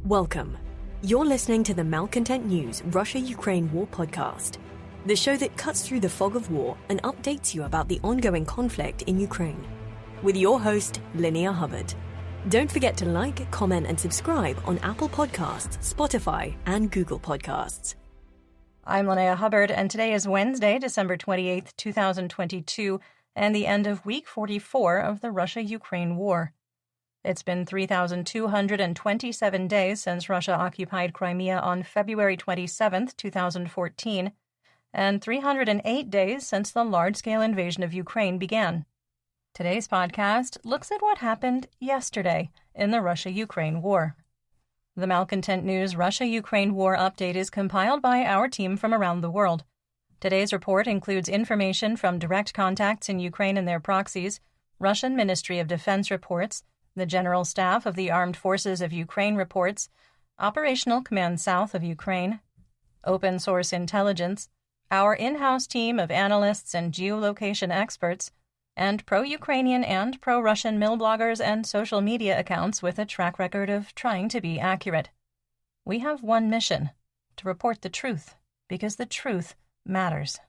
Welcome. You're listening to the Malcontent News Russia-Ukraine War podcast, the show that cuts through the fog of war and updates you about the ongoing conflict in Ukraine. With your host, Linnea Hubbard. Don't forget to like, comment, and subscribe on Apple Podcasts, Spotify, and Google Podcasts. I'm Linnea Hubbard, and today is Wednesday, December 28th, 2022, and the end of week 44 of the Russia-Ukraine war. It's been 3,227 days since Russia occupied Crimea on February 27, 2014, and 308 days since the large-scale invasion of Ukraine began. Today's podcast looks at what happened yesterday in the Russia-Ukraine war. The Malcontent News Russia-Ukraine War Update is compiled by our team from around the world. Today's report includes information from direct contacts in Ukraine and their proxies, Russian Ministry of Defense reports, the General Staff of the Armed Forces of Ukraine reports, Operational Command South of Ukraine, open source intelligence, our in-house team of analysts and geolocation experts, and pro-Ukrainian and pro-Russian mill bloggers and social media accounts with a track record of trying to be accurate. We have one mission: to report the truth, because the truth matters.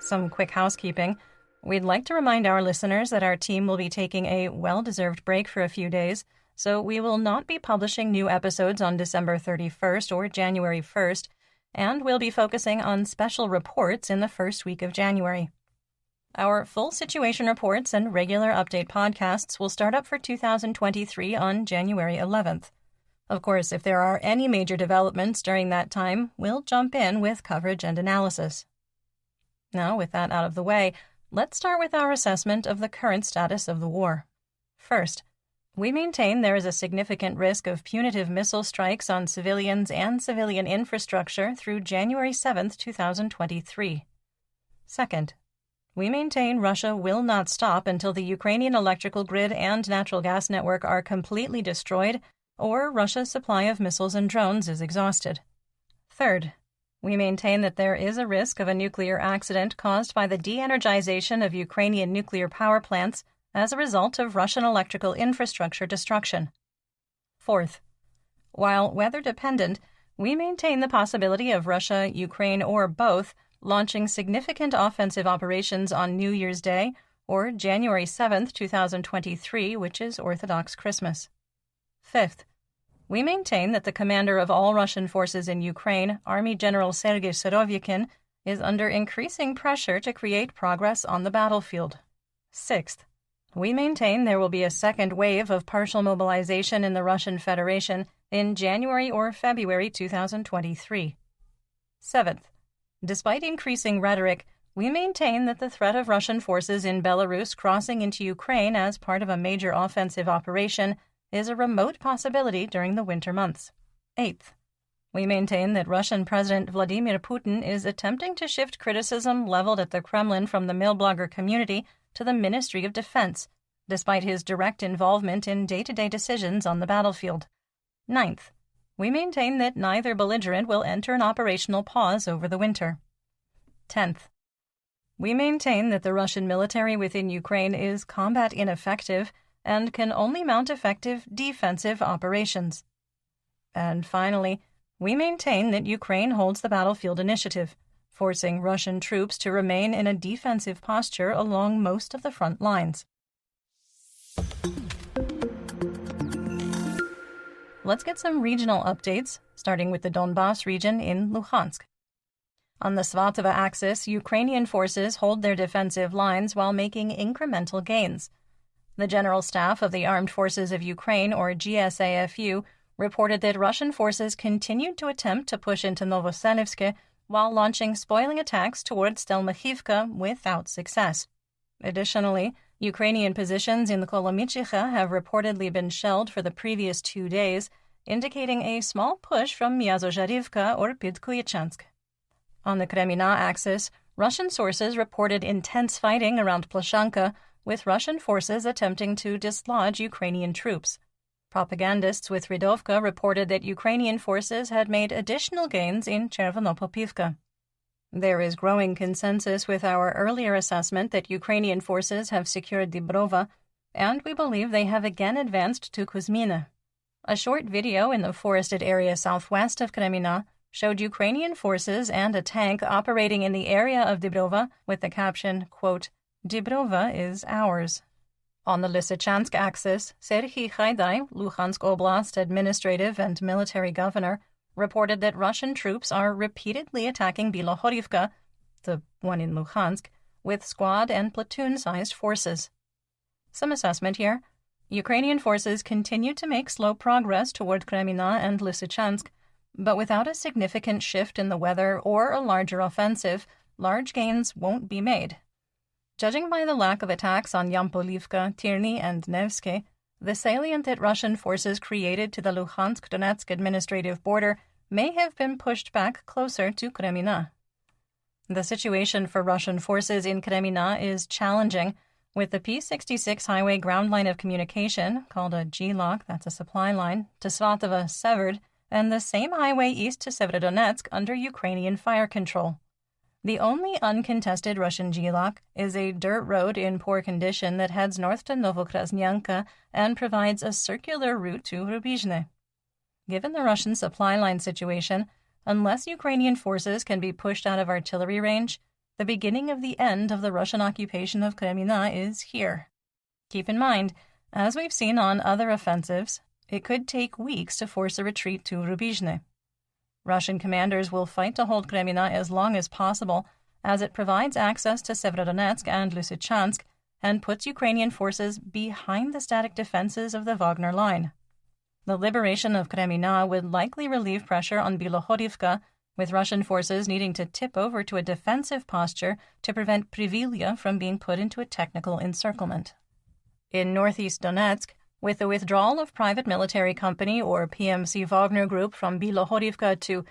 Some quick housekeeping. We'd like to remind our listeners that our team will be taking a well-deserved break for a few days, so we will not be publishing new episodes on December 31st or January 1st, and we'll be focusing on special reports in the first week of January. Our full situation reports and regular update podcasts will start up for 2023 on January 11th. Of course, if there are any major developments during that time, we'll jump in with coverage and analysis. Now, with that out of the way, let's start with our assessment of the current status of the war. First, we maintain there is a significant risk of punitive missile strikes on civilians and civilian infrastructure through January 7, 2023. Second, we maintain Russia will not stop until the Ukrainian electrical grid and natural gas network are completely destroyed or Russia's supply of missiles and drones is exhausted. Third, we maintain that there is a risk of a nuclear accident caused by the de-energization of Ukrainian nuclear power plants as a result of Russian electrical infrastructure destruction. Fourth, while weather-dependent, we maintain the possibility of Russia, Ukraine, or both launching significant offensive operations on New Year's Day or January 7, 2023, which is Orthodox Christmas. Fifth, we maintain that the commander of all Russian forces in Ukraine, Army General Sergei Surovikin, is under increasing pressure to create progress on the battlefield. Sixth, we maintain there will be a second wave of partial mobilization in the Russian Federation in January or February 2023. Seventh, despite increasing rhetoric, we maintain that the threat of Russian forces in Belarus crossing into Ukraine as part of a major offensive operation is a remote possibility during the winter months. Eighth, we maintain that Russian President Vladimir Putin is attempting to shift criticism leveled at the Kremlin from the mill blogger community to the Ministry of Defense, despite his direct involvement in day-to-day decisions on the battlefield. Ninth, we maintain that neither belligerent will enter an operational pause over the winter. 10th, we maintain that the Russian military within Ukraine is combat ineffective and can only mount effective defensive operations. And finally, we maintain that Ukraine holds the battlefield initiative, forcing Russian troops to remain in a defensive posture along most of the front lines. Let's get some regional updates, starting with the Donbas region in Luhansk. On the Svatova axis, Ukrainian forces hold their defensive lines while making incremental gains. The General Staff of the Armed Forces of Ukraine, or GSAFU, reported that Russian forces continued to attempt to push into Novoselivsk while launching spoiling attacks towards Stelmachivka without success. Additionally, Ukrainian positions in the Kolomichicha have reportedly been shelled for the previous 2 days, indicating a small push from Myazozharivka or Pidkuyachansk. On the Kremina axis, Russian sources reported intense fighting around Plashanka, with Russian forces attempting to dislodge Ukrainian troops. Propagandists with Rydovka reported that Ukrainian forces had made additional gains in Chervonopolpivka. There is growing consensus with our earlier assessment that Ukrainian forces have secured Dibrova, and we believe they have again advanced to Kuzmina. A short video in the forested area southwest of Kremina showed Ukrainian forces and a tank operating in the area of Dibrova with the caption, quote, "Dibrova is ours." On the Lysychansk axis, Serhiy Haidai, Luhansk Oblast administrative and military governor, reported that Russian troops are repeatedly attacking Bilohorivka, the one in Luhansk, with squad and platoon-sized forces. Some assessment here. Ukrainian forces continue to make slow progress toward Kremina and Lysychansk, but without a significant shift in the weather or a larger offensive, large gains won't be made. Judging by the lack of attacks on Yampolivka, Tirny, and Nevsky, the salient that Russian forces created to the Luhansk-Donetsk administrative border may have been pushed back closer to Kremina. The situation for Russian forces in Kremina is challenging, with the P-66 highway ground line of communication, called a G-lock, that's a supply line, to Svatova severed, and the same highway east to Severodonetsk under Ukrainian fire control. The only uncontested Russian G-lock is a dirt road in poor condition that heads north to Novokrasnyanka and provides a circular route to Rubizhne. Given the Russian supply line situation, unless Ukrainian forces can be pushed out of artillery range, the beginning of the end of the Russian occupation of Kremina is here. Keep in mind, as we've seen on other offensives, it could take weeks to force a retreat to Rubizhne. Russian commanders will fight to hold Kremina as long as possible, as it provides access to Severodonetsk and Lysychansk and puts Ukrainian forces behind the static defenses of the Wagner line. The liberation of Kremina would likely relieve pressure on Bilohorivka, with Russian forces needing to tip over to a defensive posture to prevent Privilya from being put into a technical encirclement. In northeast Donetsk, with the withdrawal of private military company or PMC Wagner Group from Bilohorivka to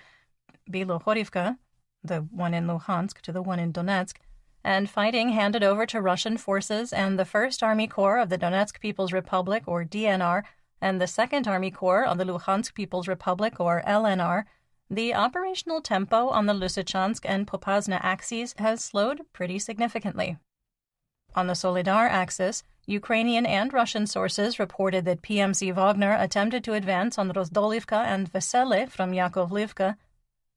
Bilohorivka, the one in Luhansk to the one in Donetsk, and fighting handed over to Russian forces and the 1st Army Corps of the Donetsk People's Republic, or DNR, and the 2nd Army Corps of the Luhansk People's Republic, or LNR, the operational tempo on the Lysychansk and Popasna axes has slowed pretty significantly. On the Solidar axis, Ukrainian and Russian sources reported that PMC Wagner attempted to advance on Rozdolivka and Vesele from Yakovlivka.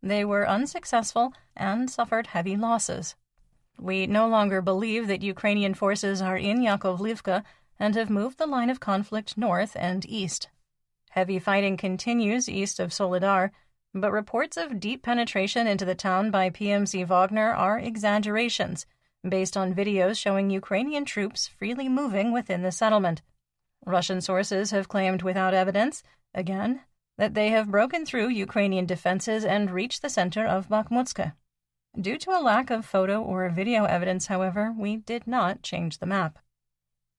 They were unsuccessful and suffered heavy losses. We no longer believe that Ukrainian forces are in Yakovlivka and have moved the line of conflict north and east. Heavy fighting continues east of Solidar, but reports of deep penetration into the town by PMC Wagner are exaggerations, based on videos showing Ukrainian troops freely moving within the settlement. Russian sources have claimed without evidence, again, that they have broken through Ukrainian defenses and reached the center of Bakhmutsk. Due to a lack of photo or video evidence, however, we did not change the map.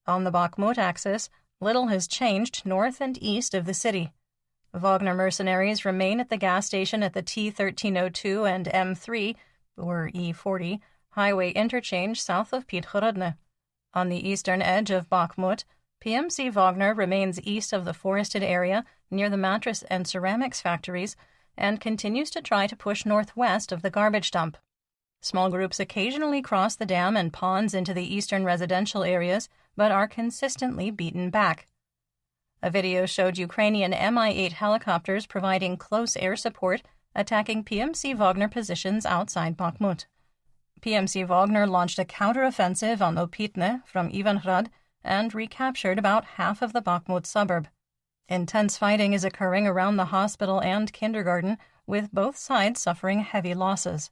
On the Bakhmut axis, little has changed north and east of the city. Wagner mercenaries remain at the gas station at the T-1302 and M3, or E40, highway interchange south of Pithorodne. On the eastern edge of Bakhmut, PMC Wagner remains east of the forested area near the mattress and ceramics factories and continues to try to push northwest of the garbage dump. Small groups occasionally cross the dam and ponds into the eastern residential areas, but are consistently beaten back. A video showed Ukrainian Mi-8 helicopters providing close air support, attacking PMC Wagner positions outside Bakhmut. PMC Wagner launched a counteroffensive on Opitne from Ivanhrad and recaptured about half of the Bakhmut suburb. Intense fighting is occurring around the hospital and kindergarten, with both sides suffering heavy losses.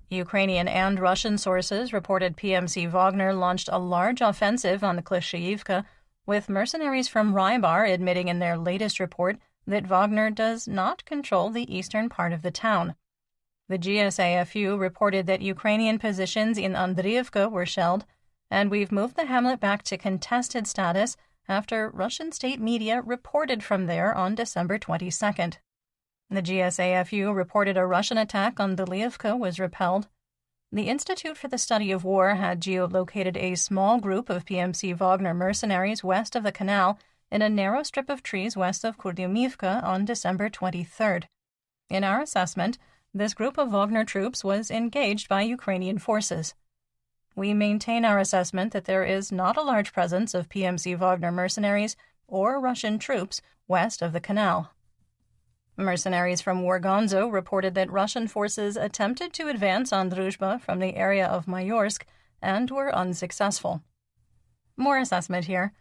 Ukrainian and Russian sources reported PMC Wagner launched a large offensive on Klishchiivka, with mercenaries from Rybar admitting in their latest report that Wagner does not control the eastern part of the town. The GSAFU reported that Ukrainian positions in Andriivka were shelled, and we've moved the hamlet back to contested status after Russian state media reported from there on December 22nd. The GSAFU reported a Russian attack on Deliivka was repelled. The Institute for the Study of War had geolocated a small group of PMC Wagner mercenaries west of the canal in a narrow strip of trees west of Kurdyumivka on December 23rd. In our assessment, this group of Wagner troops was engaged by Ukrainian forces. we maintain our assessment that there is not a large presence of PMC Wagner mercenaries or Russian troops west of the canal. Mercenaries from Wargonzo reported that Russian forces attempted to advance on Druzhba from the area of Mayorsk and were unsuccessful. More assessment here.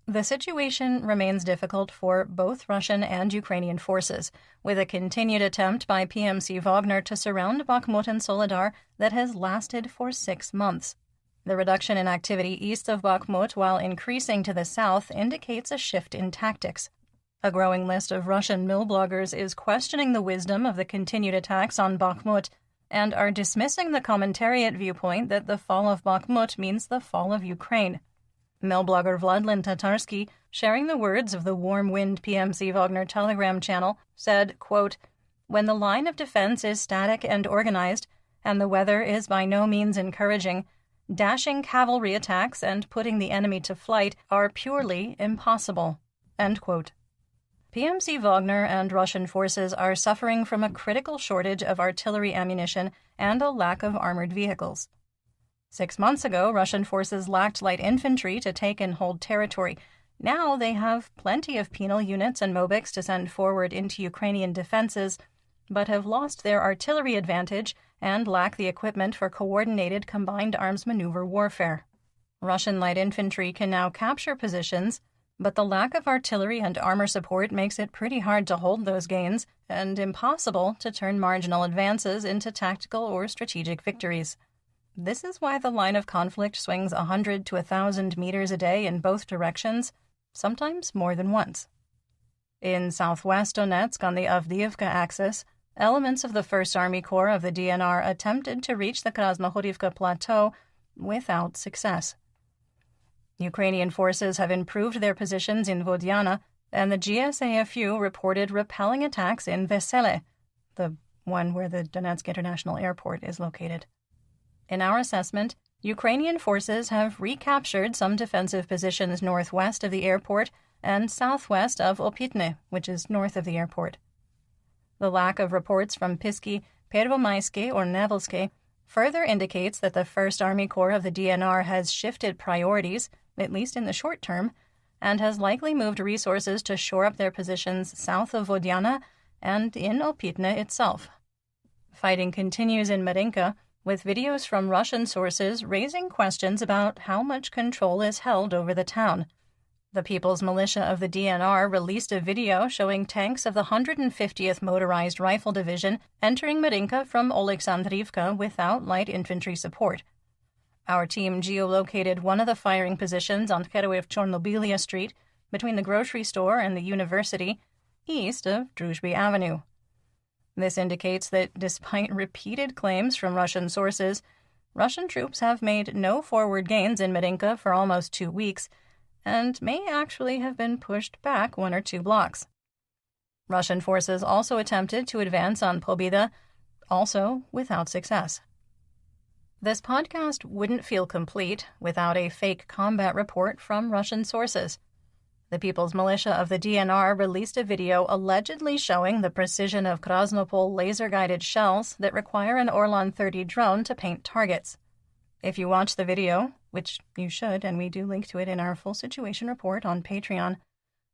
The situation remains difficult for both Russian and Ukrainian forces, with a continued attempt by PMC Wagner to surround Bakhmut and Soledar that has lasted for 6 months. The reduction in activity east of Bakhmut while increasing to the south indicates a shift in tactics. A growing list of Russian mill bloggers is questioning the wisdom of the continued attacks on Bakhmut and are dismissing the commentariat viewpoint that the fall of Bakhmut means the fall of Ukraine. Mill blogger Vladlen Tatarsky, sharing the words of the Warm Wind PMC Wagner Telegram channel, said, quote, "When the line of defense is static and organized, and the weather is by no means encouraging, dashing cavalry attacks and putting the enemy to flight are purely impossible." End quote. PMC Wagner and Russian forces are suffering from a critical shortage of artillery ammunition and a lack of armored vehicles. 6 months ago, Russian forces lacked light infantry to take and hold territory. Now they have plenty of penal units and Mobics to send forward into Ukrainian defenses, but have lost their artillery advantage and lack the equipment for coordinated combined arms maneuver warfare. Russian light infantry can now capture positions, but the lack of artillery and armor support makes it pretty hard to hold those gains and impossible to turn marginal advances into tactical or strategic victories. This is why the line of conflict swings 100 to 1,000 meters a day in both directions, sometimes more than once. In southwest Donetsk on the Avdiivka axis, elements of the 1st Army Corps of the DNR attempted to reach the Krasnohorivka Plateau without success. Ukrainian forces have improved their positions in Vodyana, and the GSAFU reported repelling attacks in Vesele, the one where the Donetsk International Airport is located. In our assessment, Ukrainian forces have recaptured some defensive positions northwest of the airport and southwest of Opitne, which is north of the airport. The lack of reports from Pisky, Pervomayske, or Nevelske further indicates that the 1st Army Corps of the DNR has shifted priorities, at least in the short term, and has likely moved resources to shore up their positions south of Vodyana and in Opitne itself. Fighting continues in Marinka, with videos from Russian sources raising questions about how much control is held over the town. The People's Militia of the DNR released a video showing tanks of the 150th Motorized Rifle Division entering Marinka from Oleksandrivka without light infantry support. Our team geolocated one of the firing positions on Heroev-Chornobylia Street, between the grocery store and the university, east of Druzhby Avenue. This indicates that despite repeated claims from Russian sources, Russian troops have made no forward gains in Marinka for almost 2 weeks, and may actually have been pushed back 1 or 2 blocks. Russian forces also attempted to advance on Pobeda, also without success. This podcast wouldn't feel complete without a fake combat report from Russian sources. The People's Militia of the DNR released a video allegedly showing the precision of Krasnopol laser-guided shells that require an Orlan 30 drone to paint targets. If you watch the video, which you should, and we do link to it in our full situation report on Patreon,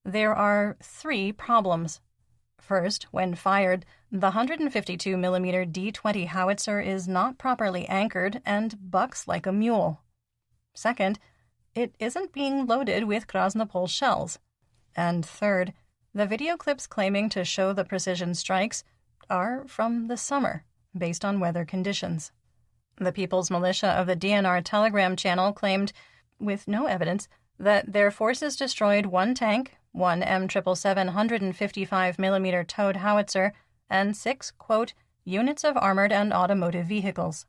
there are 3 problems. First, when fired, the 152mm D-20 howitzer is not properly anchored and bucks like a mule. Second, it isn't being loaded with Krasnopol shells. And third, the video clips claiming to show the precision strikes are from the summer, based on weather conditions. The People's Militia of the DNR Telegram channel claimed, with no evidence, that their forces destroyed 1 tank, 1 M777 155mm towed howitzer, and 6, quote, units of armored and automotive vehicles.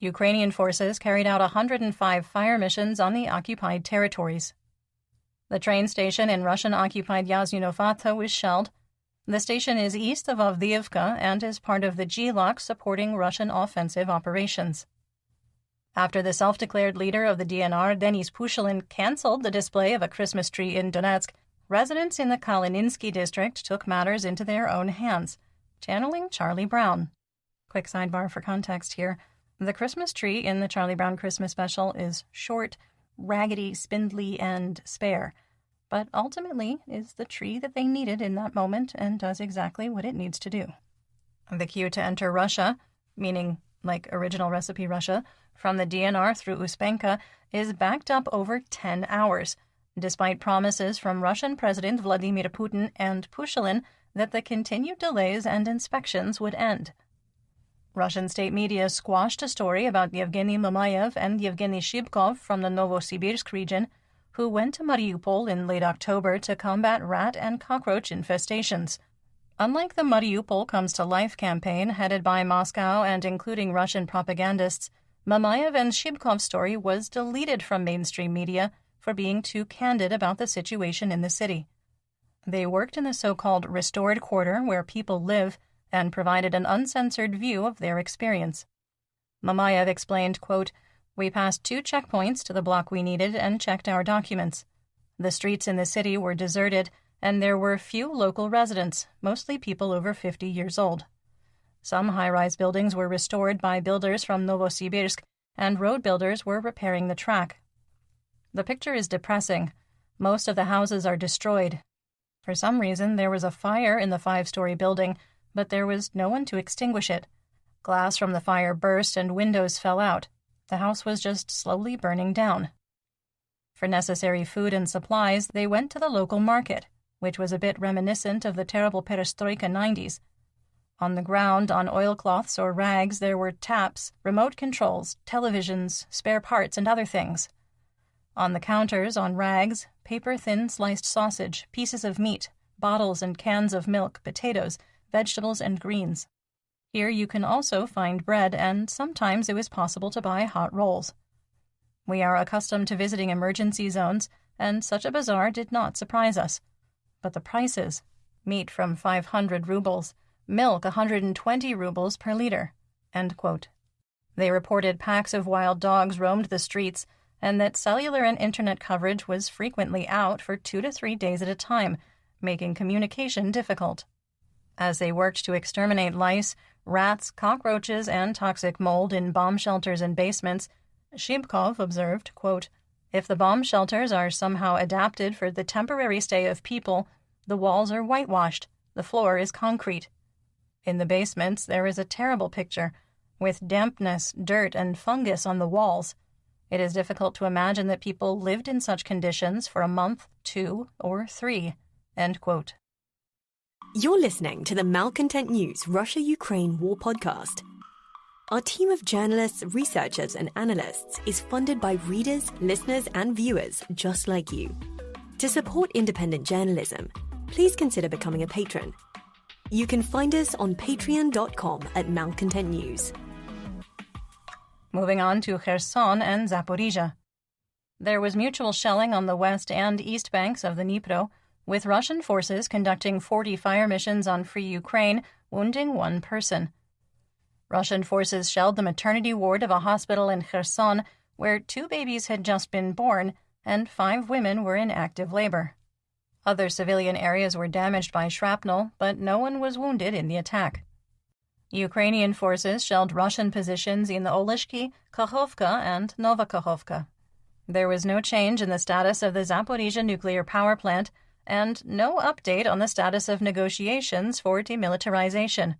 Ukrainian forces carried out 105 fire missions on the occupied territories. The train station in Russian-occupied Yazynovata was shelled. The station is east of Avdiivka and is part of the G-Lock supporting Russian offensive operations. After the self-declared leader of the DNR, Denis Pushilin, canceled the display of a Christmas tree in Donetsk, residents in the Kalininsky district took matters into their own hands, channeling Charlie Brown. Quick sidebar for context here. The Christmas tree in the Charlie Brown Christmas special is short, raggedy, spindly, and spare, but ultimately is the tree that they needed in that moment and does exactly what it needs to do. The queue to enter Russia, meaning like original recipe Russia, from the DNR through Uspenka is backed up over 10 hours, despite promises from Russian President Vladimir Putin and Pushilin that the continued delays and inspections would end. Russian state media squashed a story about Yevgeny Mamayev and Yevgeny Shibkov from the Novosibirsk region, who went to Mariupol in late October to combat rat and cockroach infestations. Unlike the Mariupol Comes to Life campaign headed by Moscow and including Russian propagandists, Mamayev and Shibkov's story was deleted from mainstream media for being too candid about the situation in the city. They worked in the so-called restored quarter where people live and provided an uncensored view of their experience. Mamayev explained, quote, "We passed 2 checkpoints to the block we needed and checked our documents. The streets in the city were deserted, and there were few local residents, mostly people over 50 years old. Some high-rise buildings were restored by builders from Novosibirsk, and road builders were repairing the track. The picture is depressing. Most of the houses are destroyed. For some reason, there was a fire in the 5-story building, but there was no one to extinguish it. Glass from the fire burst and windows fell out. The house was just slowly burning down." For necessary food and supplies, they went to the local market, which was a bit reminiscent of the terrible Perestroika 90s. On the ground, on oilcloths or rags, there were taps, remote controls, televisions, spare parts, and other things. On the counters, on rags, paper-thin sliced sausage, pieces of meat, bottles and cans of milk, potatoes, vegetables, and greens. Here you can also find bread, and sometimes it was possible to buy hot rolls. We are accustomed to visiting emergency zones, and such a bazaar did not surprise us. But the prices: meat from 500 rubles, milk 120 rubles per liter, end quote. They reported packs of wild dogs roamed the streets, and that cellular and internet coverage was frequently out for 2 to 3 days at a time, making communication difficult. As they worked to exterminate lice, rats, cockroaches, and toxic mold in bomb shelters and basements, Shibkov observed, quote, "If the bomb shelters are somehow adapted for the temporary stay of people, the walls are whitewashed, the floor is concrete. In the basements there is a terrible picture, with dampness, dirt, and fungus on the walls. It is difficult to imagine that people lived in such conditions for a month, 2, or 3, end quote." You're listening to the Malcontent News Russia-Ukraine War Podcast. Our team of journalists, researchers, and analysts is funded by readers, listeners, and viewers just like you. To support independent journalism, please consider becoming a patron. You can find us on patreon.com/Malcontent News. Moving on to Kherson and Zaporizhia. There was mutual shelling on the west and east banks of the Dnipro, with Russian forces conducting 40 fire missions on free Ukraine, wounding 1 person. Russian forces shelled the maternity ward of a hospital in Kherson, where 2 babies had just been born, and 5 women were in active labor. Other civilian areas were damaged by shrapnel, but no one was wounded in the attack. Ukrainian forces shelled Russian positions in the Oleshki, Kakhovka, and Novokakhovka. There was no change in the status of the Zaporizhia nuclear power plant, and no update on the status of negotiations for demilitarization.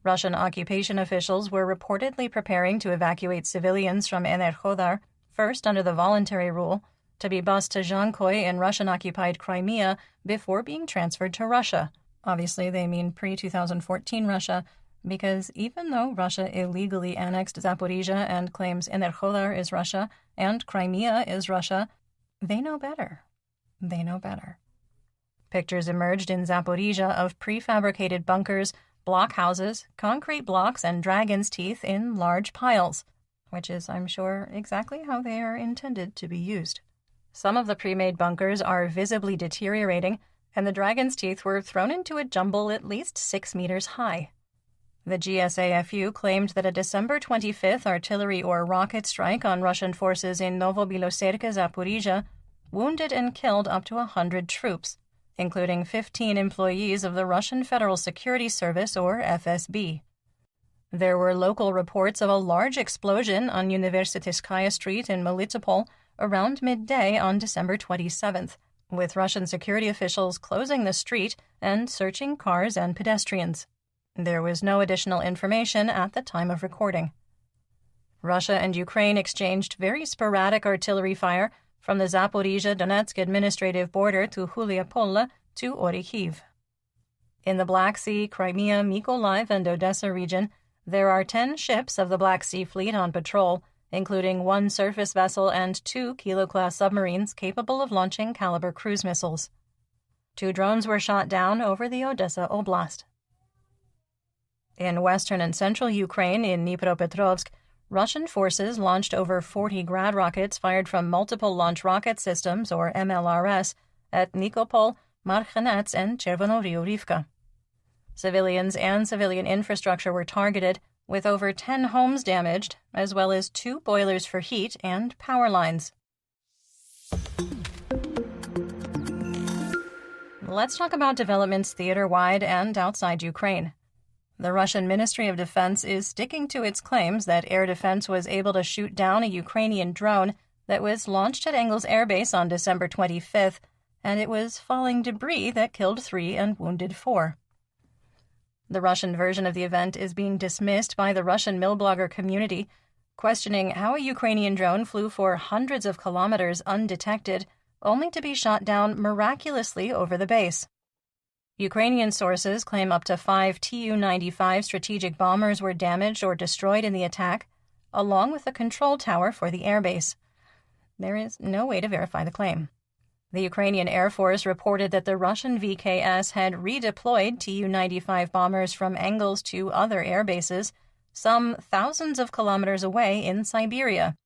Russian occupation officials were reportedly preparing to evacuate civilians from Enerhodar, first under the voluntary rule, to be bused to Zhankoy in Russian-occupied Crimea before being transferred to Russia. Obviously, they mean pre-2014 Russia, because even though Russia illegally annexed Zaporizhia and claims Enerhodar is Russia and Crimea is Russia, they know better. They know better. Pictures emerged in Zaporizhia of prefabricated bunkers, blockhouses, concrete blocks, and dragon's teeth in large piles, which is, I'm sure, exactly how they are intended to be used. Some of the pre-made bunkers are visibly deteriorating, and the dragon's teeth were thrown into a jumble at least 6 meters high. The GSAFU claimed that a December 25th artillery or rocket strike on Russian forces in Novobiloserka, Zaporizhia, wounded and killed up to 100 troops, including 15 employees of the Russian Federal Security Service, or FSB. There were local reports of a large explosion on Universitetskaya Street in Melitopol around midday on December 27th, with Russian security officials closing the street and searching cars and pedestrians. There was no additional information at the time of recording. Russia and Ukraine exchanged very sporadic artillery fire from the Zaporizhzhia-Donetsk administrative border to Huliapole to Orikhiv. In the Black Sea, Crimea, Mykolaiv, and Odessa region, there are 10 ships of the Black Sea Fleet on patrol, including 1 surface vessel and 2 Kilo-class submarines capable of launching Caliber cruise missiles. 2 drones were shot down over the Odessa Oblast. In western and central Ukraine, in Dnipropetrovsk, Russian forces launched over 40 Grad rockets fired from multiple launch rocket systems, or MLRS, at Nikopol, Marhanets, and Chervonovyurivka. Civilians and civilian infrastructure were targeted, with over 10 homes damaged, as well as 2 boilers for heat and power lines. Let's talk about developments theater-wide and outside Ukraine. The Russian Ministry of Defense is sticking to its claims that air defense was able to shoot down a Ukrainian drone that was launched at Engels Air Base on December 25th, and it was falling debris that killed 3 and wounded 4. The Russian version of the event is being dismissed by the Russian milblogger community, questioning how a Ukrainian drone flew for hundreds of kilometers undetected, only to be shot down miraculously over the base. Ukrainian sources claim up to 5 Tu-95 strategic bombers were damaged or destroyed in the attack, along with the control tower for the airbase. There is no way to verify the claim. The Ukrainian Air Force reported that the Russian VKS had redeployed Tu-95 bombers from Engels to other air bases, some thousands of kilometers away in Siberia.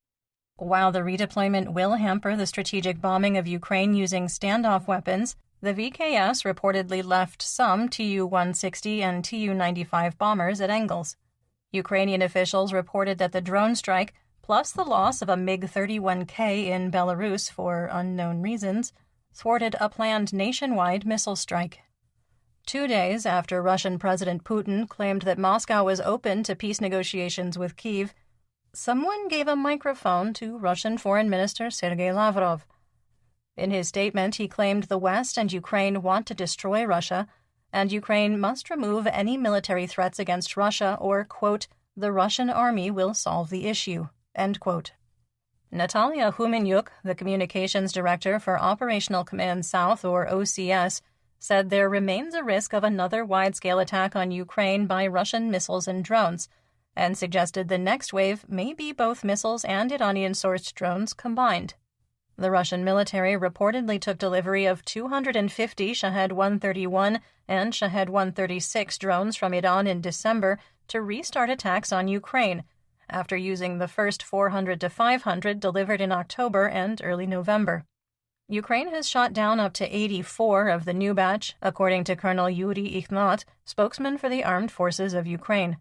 While the redeployment will hamper the strategic bombing of Ukraine using standoff weapons, the VKS reportedly left some Tu-160 and Tu-95 bombers at Engels. Ukrainian officials reported that the drone strike, plus the loss of a MiG-31K in Belarus for unknown reasons, thwarted a planned nationwide missile strike. 2 days after Russian President Putin claimed that Moscow was open to peace negotiations with Kyiv, someone gave a microphone to Russian Foreign Minister Sergei Lavrov. In his statement, he claimed the West and Ukraine want to destroy Russia, and Ukraine must remove any military threats against Russia or, quote, the Russian army will solve the issue, end quote. Natalia Humenyuk, the communications director for Operational Command South, or OCS, said there remains a risk of another wide-scale attack on Ukraine by Russian missiles and drones, and suggested the next wave may be both missiles and Iranian-sourced drones combined. The Russian military reportedly took delivery of 250 Shahed-131 and Shahed-136 drones from Iran in December to restart attacks on Ukraine, after using the first 400 to 500 delivered in October and early November. Ukraine has shot down up to 84 of the new batch, according to Colonel Yuri Ikhnat, spokesman for the Armed Forces of Ukraine.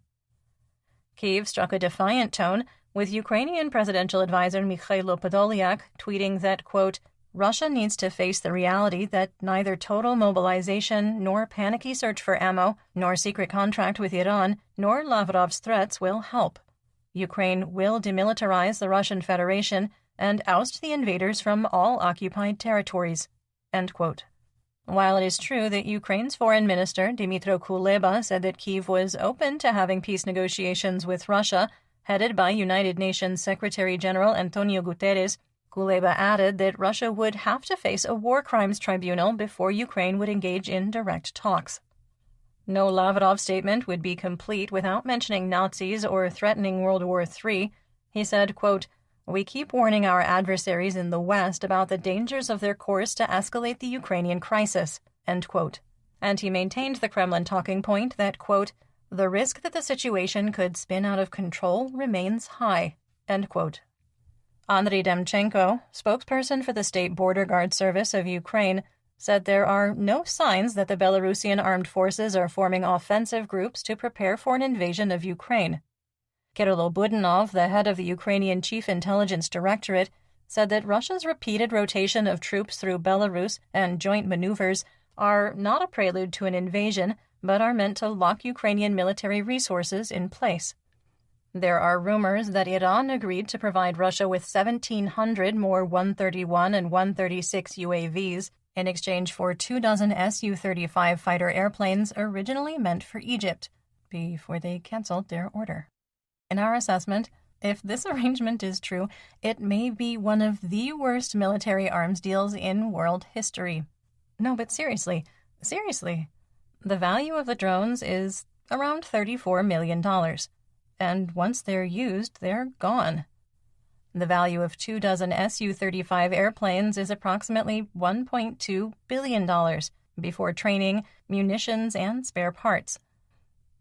Kyiv struck a defiant tone, with Ukrainian presidential advisor Mikhailo Podolyak tweeting that, quote, Russia needs to face the reality that neither total mobilization, nor panicky search for ammo, nor secret contract with Iran, nor Lavrov's threats will help. Ukraine will demilitarize the Russian Federation and oust the invaders from all occupied territories, end quote. While it is true that Ukraine's foreign minister, Dmytro Kuleba, said that Kyiv was open to having peace negotiations with Russia, headed by United Nations Secretary-General Antonio Guterres, Kuleba added that Russia would have to face a war crimes tribunal before Ukraine would engage in direct talks. No Lavrov statement would be complete without mentioning Nazis or threatening World War III. He said, quote, we keep warning our adversaries in the West about the dangers of their course to escalate the Ukrainian crisis, end quote. And he maintained the Kremlin talking point that, quote, the risk that the situation could spin out of control remains high, end quote. Andriy Demchenko, spokesperson for the State Border Guard Service of Ukraine, said there are no signs that the Belarusian armed forces are forming offensive groups to prepare for an invasion of Ukraine. Kirill Budanov, the head of the Ukrainian Chief Intelligence Directorate, said that Russia's repeated rotation of troops through Belarus and joint maneuvers are not a prelude to an invasion, but are meant to lock Ukrainian military resources in place. There are rumors that Iran agreed to provide Russia with 1,700 more 131 and 136 UAVs in exchange for 24 Su-35 fighter airplanes originally meant for Egypt, before they canceled their order. In our assessment, if this arrangement is true, it may be one of the worst military arms deals in world history. No, but seriously, the value of the drones is around $34 million. And once they're used, they're gone. The value of 24 Su-35 airplanes is approximately $1.2 billion before training, munitions, and spare parts.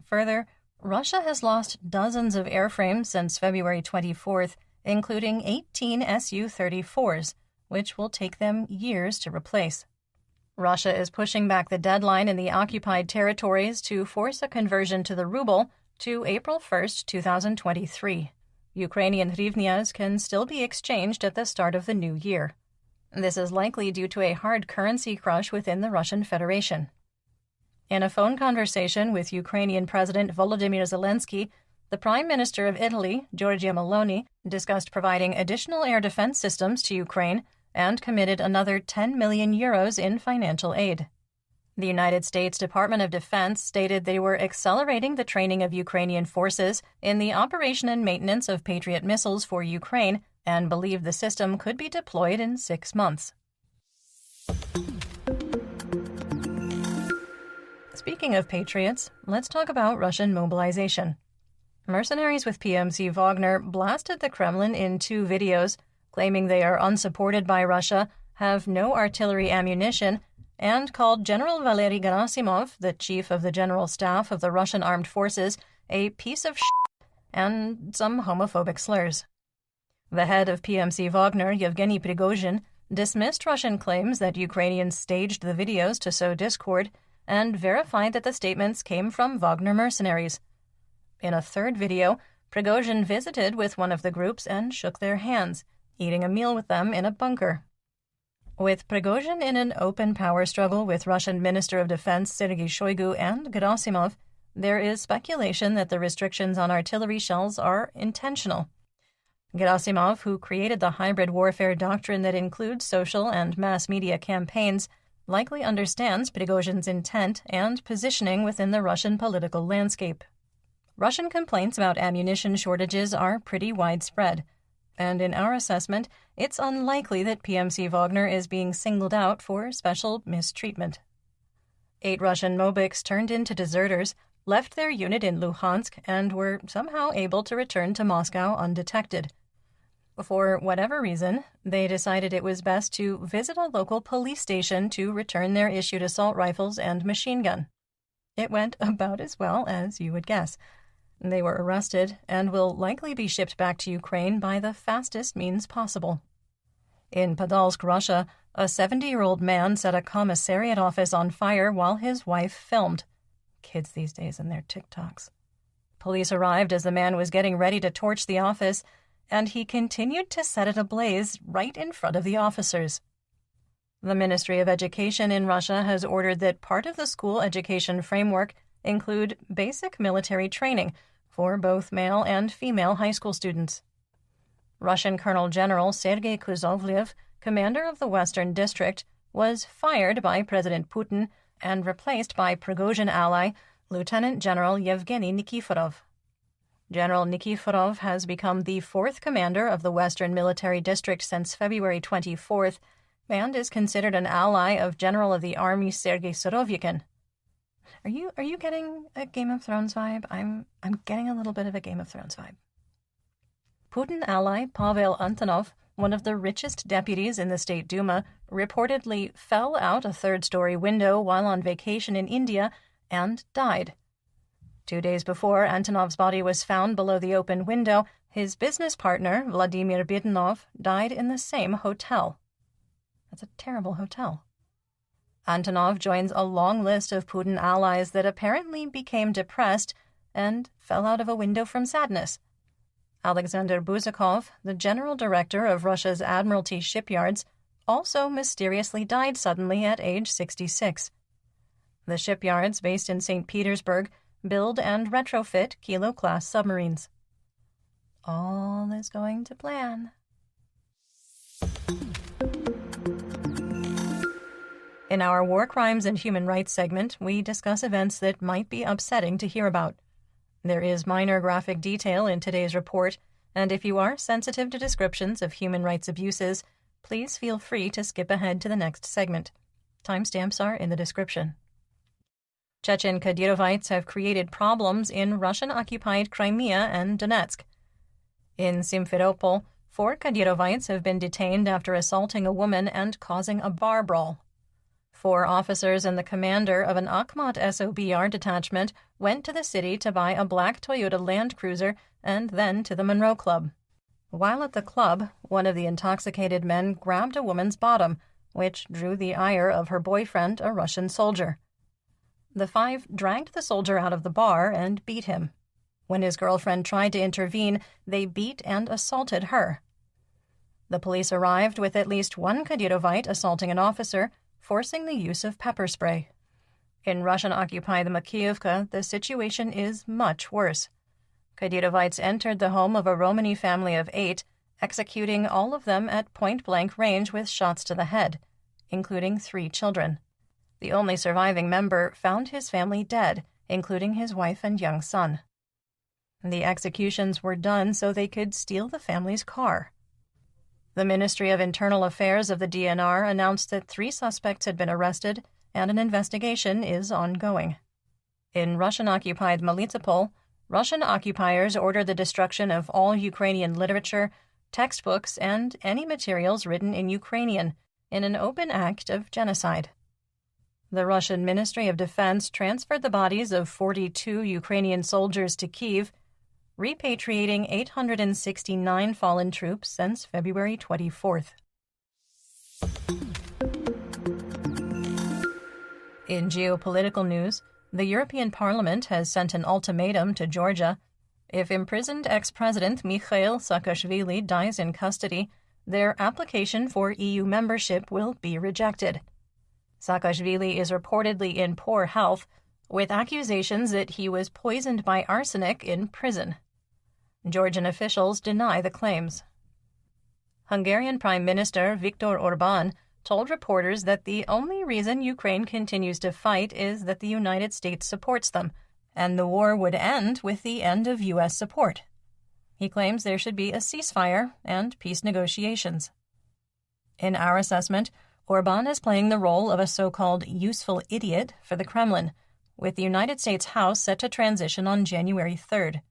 Further, Russia has lost dozens of airframes since February 24th, including 18 Su-34s, which will take them years to replace. Russia is pushing back the deadline in the occupied territories to force a conversion to the ruble to April 1, 2023. Ukrainian hryvnias can still be exchanged at the start of the new year. This is likely due to a hard currency crush within the Russian Federation. In a phone conversation with Ukrainian President Volodymyr Zelensky, the Prime Minister of Italy, Giorgia Meloni, discussed providing additional air defense systems to Ukraine and committed another €10 million in financial aid. The United States Department of Defense stated they were accelerating the training of Ukrainian forces in the operation and maintenance of Patriot missiles for Ukraine and believed the system could be deployed in 6 months. Speaking of Patriots, let's talk about Russian mobilization. Mercenaries with PMC Wagner blasted the Kremlin in 2 videos, claiming they are unsupported by Russia, have no artillery ammunition, and called General Valery Gerasimov, the chief of the General Staff of the Russian Armed Forces, a piece of shit and some homophobic slurs. The head of PMC Wagner, Yevgeny Prigozhin, dismissed Russian claims that Ukrainians staged the videos to sow discord and verified that the statements came from Wagner mercenaries. In a 3rd video, Prigozhin visited with one of the groups and shook their hands, eating a meal with them in a bunker. With Prigozhin in an open power struggle with Russian Minister of Defense Sergei Shoigu and Gerasimov, there is speculation that the restrictions on artillery shells are intentional. Gerasimov, who created the hybrid warfare doctrine that includes social and mass media campaigns, likely understands Prigozhin's intent and positioning within the Russian political landscape. Russian complaints about ammunition shortages are pretty widespread, and in our assessment, it's unlikely that PMC Wagner is being singled out for special mistreatment. 8 Russian Mobiks turned into deserters, left their unit in Luhansk, and were somehow able to return to Moscow undetected. For whatever reason, they decided it was best to visit a local police station to return their issued assault rifles and machine gun. It went about as well as you would guess. They were arrested and will likely be shipped back to Ukraine by the fastest means possible. In Podolsk, Russia, a 70-year-old man set a commissariat office on fire while his wife filmed. Kids these days and their TikToks. Police arrived as the man was getting ready to torch the office, and he continued to set it ablaze right in front of the officers. The Ministry of Education in Russia has ordered that part of the school education framework include basic military training for both male and female high school students. Russian Colonel General Sergei Kuzovlev, commander of the Western District, was fired by President Putin and replaced by Prigozhin ally Lieutenant General Yevgeny Nikiforov. General Nikiforov has become the 4th commander of the Western Military District since February 24th and is considered an ally of General of the Army Sergei Surovikin. Are you getting a Game of Thrones vibe? I'm getting a little bit of a Game of Thrones vibe. Putin ally Pavel Antonov, one of the richest deputies in the State Duma, reportedly fell out a 3rd-story window while on vacation in India and died. 2 days before Antonov's body was found below the open window, his business partner, Vladimir Bidanov, died in the same hotel. That's a terrible hotel. Antonov joins a long list of Putin allies that apparently became depressed and fell out of a window from sadness. Alexander Buzakov, the general director of Russia's Admiralty shipyards, also mysteriously died suddenly at age 66. The shipyards based in St. Petersburg build and retrofit Kilo-class submarines. All is going to plan. In our War Crimes and Human Rights segment, we discuss events that might be upsetting to hear about. There is minor graphic detail in today's report, and if you are sensitive to descriptions of human rights abuses, please feel free to skip ahead to the next segment. Timestamps are in the description. Chechen Kadyrovites have created problems in Russian-occupied Crimea and Donetsk. In Simferopol, 4 Kadyrovites have been detained after assaulting a woman and causing a bar brawl. 4 officers and the commander of an Akhmat SOBR detachment went to the city to buy a black Toyota Land Cruiser and then to the Monroe Club. While at the club, one of the intoxicated men grabbed a woman's bottom, which drew the ire of her boyfriend, a Russian soldier. The 5 dragged the soldier out of the bar and beat him. When his girlfriend tried to intervene, they beat and assaulted her. The police arrived with at least 1 Kadyrovite assaulting an officer, forcing the use of pepper spray. In Russian-occupied Makiivka, the situation is much worse. Kadyrovites entered the home of a Romani family of 8, executing all of them at point-blank range with shots to the head, including 3 children. The only surviving member found his family dead, including his wife and young son. The executions were done so they could steal the family's car. The Ministry of Internal Affairs of the DNR announced that 3 suspects had been arrested and an investigation is ongoing. In Russian-occupied Melitopol, Russian occupiers ordered the destruction of all Ukrainian literature, textbooks, and any materials written in Ukrainian in an open act of genocide. The Russian Ministry of Defense transferred the bodies of 42 Ukrainian soldiers to Kyiv, repatriating 869 fallen troops since February 24th. In geopolitical news, the European Parliament has sent an ultimatum to Georgia. If imprisoned ex-president Mikhail Saakashvili dies in custody, their application for EU membership will be rejected. Saakashvili is reportedly in poor health, with accusations that he was poisoned by arsenic in prison. Georgian officials deny the claims. Hungarian Prime Minister Viktor Orbán told reporters that the only reason Ukraine continues to fight is that the United States supports them, and the war would end with the end of U.S. support. He claims there should be a ceasefire and peace negotiations. In our assessment, Orbán is playing the role of a so-called useful idiot for the Kremlin, with the United States House set to transition on January 3rd.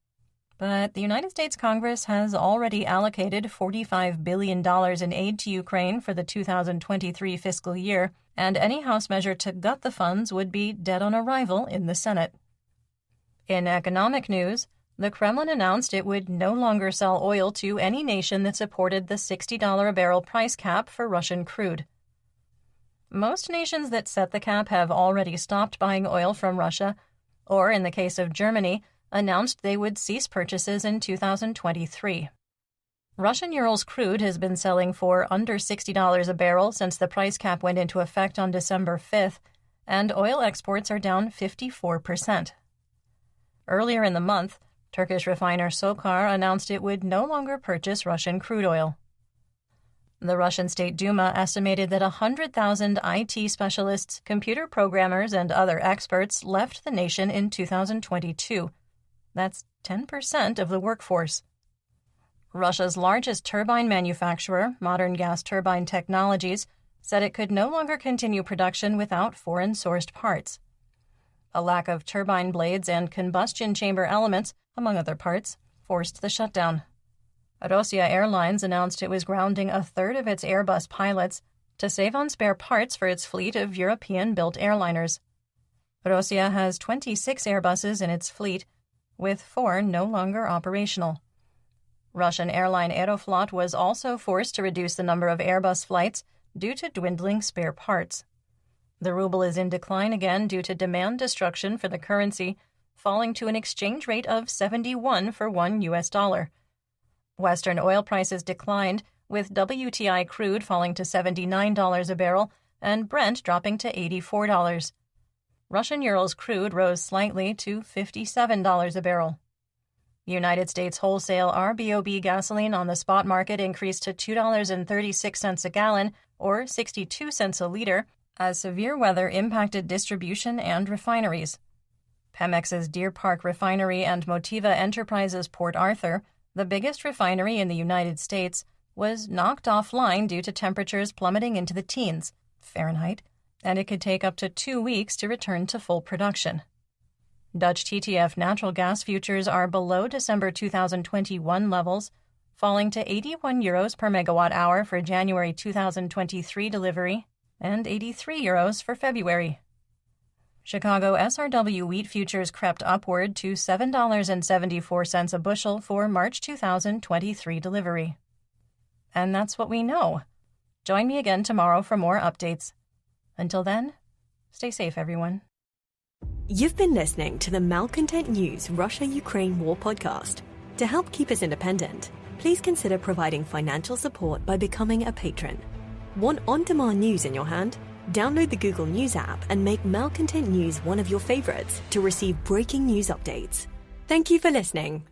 But the United States Congress has already allocated $45 billion in aid to Ukraine for the 2023 fiscal year, and any House measure to gut the funds would be dead on arrival in the Senate. In economic news, the Kremlin announced it would no longer sell oil to any nation that supported the $60 a barrel price cap for Russian crude. Most nations that set the cap have already stopped buying oil from Russia, or in the case of Germany, announced they would cease purchases in 2023. Russian Urals crude has been selling for under $60 a barrel since the price cap went into effect on December 5th, and oil exports are down 54%. Earlier in the month, Turkish refiner SOKAR announced it would no longer purchase Russian crude oil. The Russian State Duma estimated that 100,000 IT specialists, computer programmers, and other experts left the nation in 2022. That's 10% of the workforce. Russia's largest turbine manufacturer, Modern Gas Turbine Technologies, said it could no longer continue production without foreign-sourced parts. A lack of turbine blades and combustion chamber elements, among other parts, forced the shutdown. Rosia Airlines announced it was grounding a third of its Airbus pilots to save on spare parts for its fleet of European-built airliners. Rosia has 26 Airbuses in its fleet, with 4 no longer operational. Russian airline Aeroflot was also forced to reduce the number of Airbus flights due to dwindling spare parts. The ruble is in decline again due to demand destruction for the currency, falling to an exchange rate of 71 for $1 US. Western oil prices declined, with WTI crude falling to $79 a barrel and Brent dropping to $84. Russian Urals crude rose slightly to $57 a barrel. United States wholesale RBOB gasoline on the spot market increased to $2.36 a gallon, or 62 cents a liter, as severe weather impacted distribution and refineries. Pemex's Deer Park Refinery and Motiva Enterprises Port Arthur, the biggest refinery in the United States, was knocked offline due to temperatures plummeting into the teens Fahrenheit, and it could take up to 2 weeks to return to full production. Dutch TTF natural gas futures are below December 2021 levels, falling to €81 per megawatt-hour for January 2023 delivery and €83 for February. Chicago SRW wheat futures crept upward to $7.74 a bushel for March 2023 delivery. And that's what we know. Join me again tomorrow for more updates. Until then, stay safe, everyone. You've been listening to the Malcontent News Russia-Ukraine War podcast. To help keep us independent, please consider providing financial support by becoming a patron. Want on-demand news in your hand? Download the Google News app and make Malcontent News one of your favorites to receive breaking news updates. Thank you for listening.